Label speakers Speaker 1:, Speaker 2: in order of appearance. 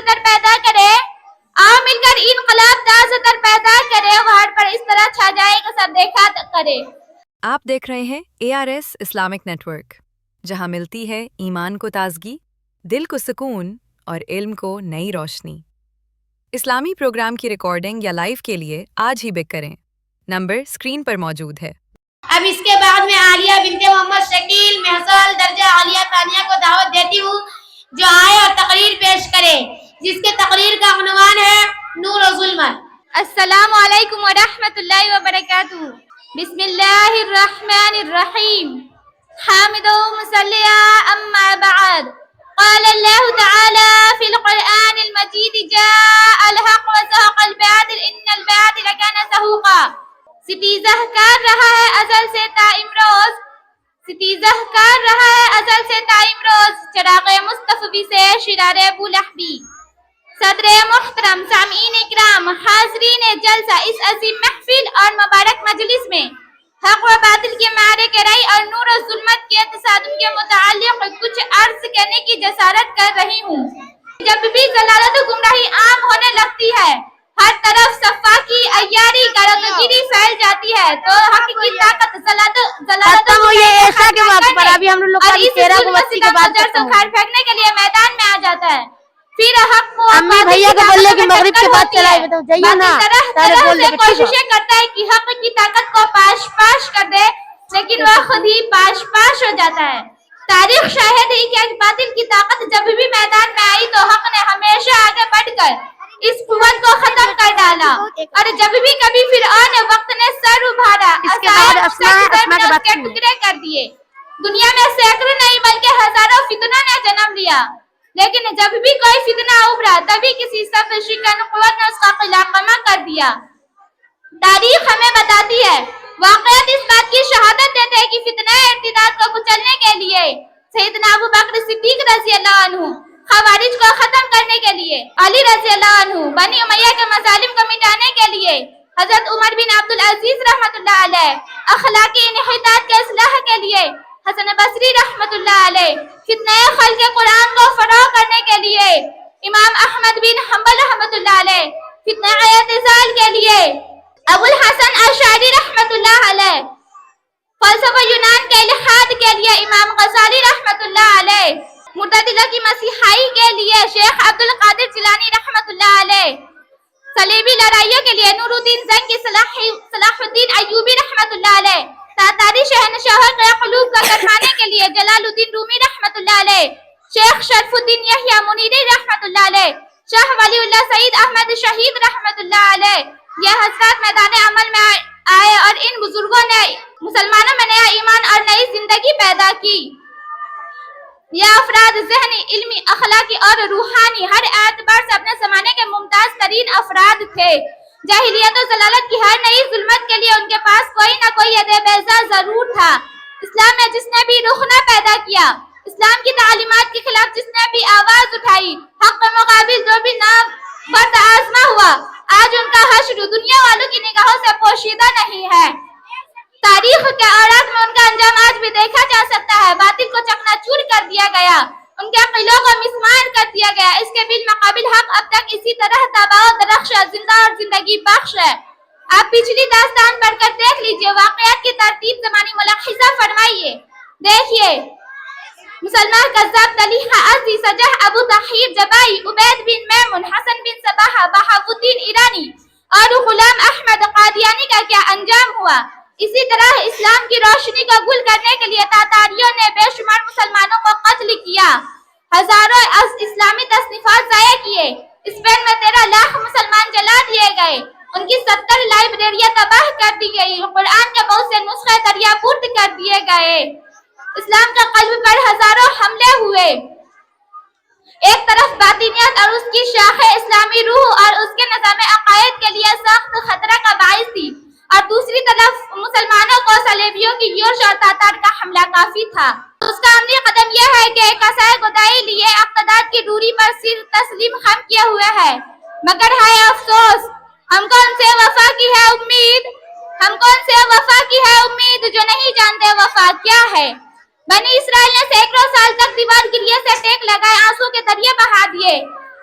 Speaker 1: تازہ تر پیدا کرے، آؤ مل کر انقلاب تازہ تر پیدا کرے، وہاں پر اس طرح چھا جائے کہ سب دیکھا کرے۔
Speaker 2: آپ دیکھ رہے ہیں ARS اسلامک نیٹ ورک، جہاں ملتی ہے ایمان کو تازگی، دل کو سکون اور علم کو نئی روشنی۔ اسلامی پروگرام کی ریکارڈنگ یا لائیو کے لیے آج ہی بک کریں۔ نمبر اسکرین پر موجود ہے۔
Speaker 1: اب اس کے بعد میں عالیہ بنت محمد شکیل محصول درجہ عالیہ ثانیہ کو دعوت دیتی ہوں جو آئے اور تقریر پیش کرے، جس کے تقریر کا عنوان ہے نور و ظلمت۔ السلام علیکم ورحمۃ اللہ وبرکاتہ۔ بسم اللہ الرحمن الرحیم۔ حامد و مصلیہ اما بعد، قال اللہ تعالی فی القرآن المجید جاء الحق وزهق الباطل ان الباطل کان زہوقا۔ ستیزہ کر رہا ہے ازل سے تا امروز، ستیزہ کر رہا ہے ازل سے تا امروز، چراغ مصطفی سے شرار بولہبی۔ صدر محترم، سامعین اکرام، حاضرین جلسہ، اس عظیم محفل اور مبارک مجلس میں حق و باطل کے معرکہ رائے اور نور و ظلمت کے تصادم کے متعلق کچھ عرض کرنے کی جسارت کر رہی ہوں۔ جب بھی ضلالت و گمراہی عام ہونے لگتی ہے، ہر طرف صفاقی، عیاری، گردگیری پھیل جاتی ہے، تو حق کی طاقت ضلالت اور اس ظلمت ستم و خیر پھینکنے کے لیے میدان میں آ جاتا ہے۔ پھر حق کو
Speaker 3: بھیا کو بولنے کی مغرب کے بعد چلائے جائیے نا،
Speaker 1: طرح سے کوششیں کرتا ہے کہ حق کی طاقت کو پاش کر دے، لیکن وہ خود ہی پاش ہو جاتا ہے۔ تاریخ شاہد ہے کہ باطل کی طاقت جب بھی میدان میں آئی تو حق نے ہمیشہ آگے بڑھ کر اس قوت کو ختم کر ڈالا، اور جب بھی کبھی فرعون وقت نے سر ابھارا، کے ٹکڑے کر دیے۔ دنیا میں سینکڑوں نہیں بلکہ ہزاروں فتنوں نے جنم لیا، لیکن جب بھی کوئی فتنہ ابھرا تبھی کسی سب شکن قوت نے اس کا قلعہ قمع کر دیا۔ تاریخ ہمیں بتاتی ہے، واقعات اس بات کی شہادت دیتے ہیں کہ فتنہ ارتداد کو کچلنے کے لیے سیدنا ابو بکر صدیق رضی اللہ عنہ، خوارج کو ختم کرنے کے لیے علی رضی اللہ عنہ، بنی امیہ کے مظالم کو مٹانے کے لیے حضرت عمر بن عبدالعزیز رحمۃ اللہ علیہ، اخلاقی انحطاط کے اصلاح کے لیے حسن بصری رحمۃ اللہ علیہ، فتنہ خلق قرآن کو فروغ کرنے کے لیے امام احمد بن حنبل رحمۃ اللہ علیہ، فتنہ اعتزال کے لیے ابو الحسن اشعری رحمۃ اللہ علیہ، فلسفہ یونان کے الحاد کے لیے امام غزالی رحمۃ اللہ علیہ، معتزلہ کی مسیحائی کے لیے شیخ عبد القادر جیلانی رحمۃ اللہ علیہ، صلیبی لڑائیوں کے لیے نور الدین زنگی، صلاح الدین ایوبی رحمۃ اللہ علیہ، تاتاری شہنشاہوں کے قلوب کو گرمانے کے لیے جلال الدین رومی رحمۃ اللہ علیہ، شیخ شرف الدین یحییٰ منیری رحمۃ اللہ علیہ، شاہ ولی اللہ سعید احمد شہید رحمۃ اللہ علیہ۔ یہ حضرات میدان عمل میں آئے اور ان بزرگوں نے مسلمانوں میں نیا ایمان اور نئی زندگی پیدا کی۔ یہ افراد ذہنی، علمی، اخلاقی اور روحانی ہر اعتبار سے اپنے زمانے کے ممتاز ترین افراد تھے۔ جاہلیت و ضلالت کی ہر نئی ظلمت کے لیے ان کے پاس کوئی نہ کوئی ید بیضا ضرور تھا۔ اسلام میں جس نے بھی رخ نہ پیدا کیا، اسلام کی تعلیمات کے خلاف جس نے بھی آواز اٹھائی، حق کے مقابل جو بھی نابرد آزما ہوا، آج ان کا حشر دنیا والوں کی نگاہوں سے پوشیدہ نہیں ہے۔ تاریخ کے اوراق میں ان کا انجام آج بھی دیکھا جا سکتا ہے۔ باطل کو چکنا چور کر دیا گیا، ان کے قلعوں کو مسمار کر دیا گیا، اس کے بالمقابل حق اب تک اسی طرح تابع و درخش، زندہ اور زندگی بخش ہے۔ آپ پچھلی داستان پڑھ کر دیکھ لیجئے، واقعات کی ترتیب زمانی ملاحظہ فرمائیے۔ دیکھیے، مسلمان کذاب، طلیحہ ازدی، سجح، ابو طاہیر جبائی، عبید بن میمون، حسن بن صباحہ، بہاؤ الدین ایرانی اور غلام احمد قادیانی کا کیا انجام ہوا۔ اسی طرح اسلام کی روشنی کو گل کرنے کے لیے تاتاریوں نے بے شمار مسلمانوں کو قتل کیا، ہزاروں اسلامی تصنیفات ضائع کیے، اسپین میں 13 لاکھ مسلمان جلا دیے گئے، ان کی 70 لائبریریاں تباہ کر دی گئی، قرآن کے بہت سے نسخے دریافت کر دیے گئے، اسلام کے قلب پر ہزاروں حملے ہوئے۔ ایک طرف باطنیت اور اس کی شاخ اسلامی روح اور اس کے نظام عقائد کے لیے سخت خطرہ کا باعث تھی، اور دوسری طرف مسلمانوں کو صلیبیوں کی یورش اور تاتار کا حملہ کافی تھا۔ اس کا عملی قدم یہ ہے کہ کسائے گدائی لیے اقتدار کی ڈوری پر سر تسلیم خم کیے ہوئے ہے، مگر ہائے افسوس، ہم کو ان سے وفا کی ہے امید جو نہیں جانتے وفا کیا ہے۔ بنی اسرائیل نے سینکڑوں سال تک دیوار گریے سے ٹیک لگائے، آنسو کے دریا بہا دیے،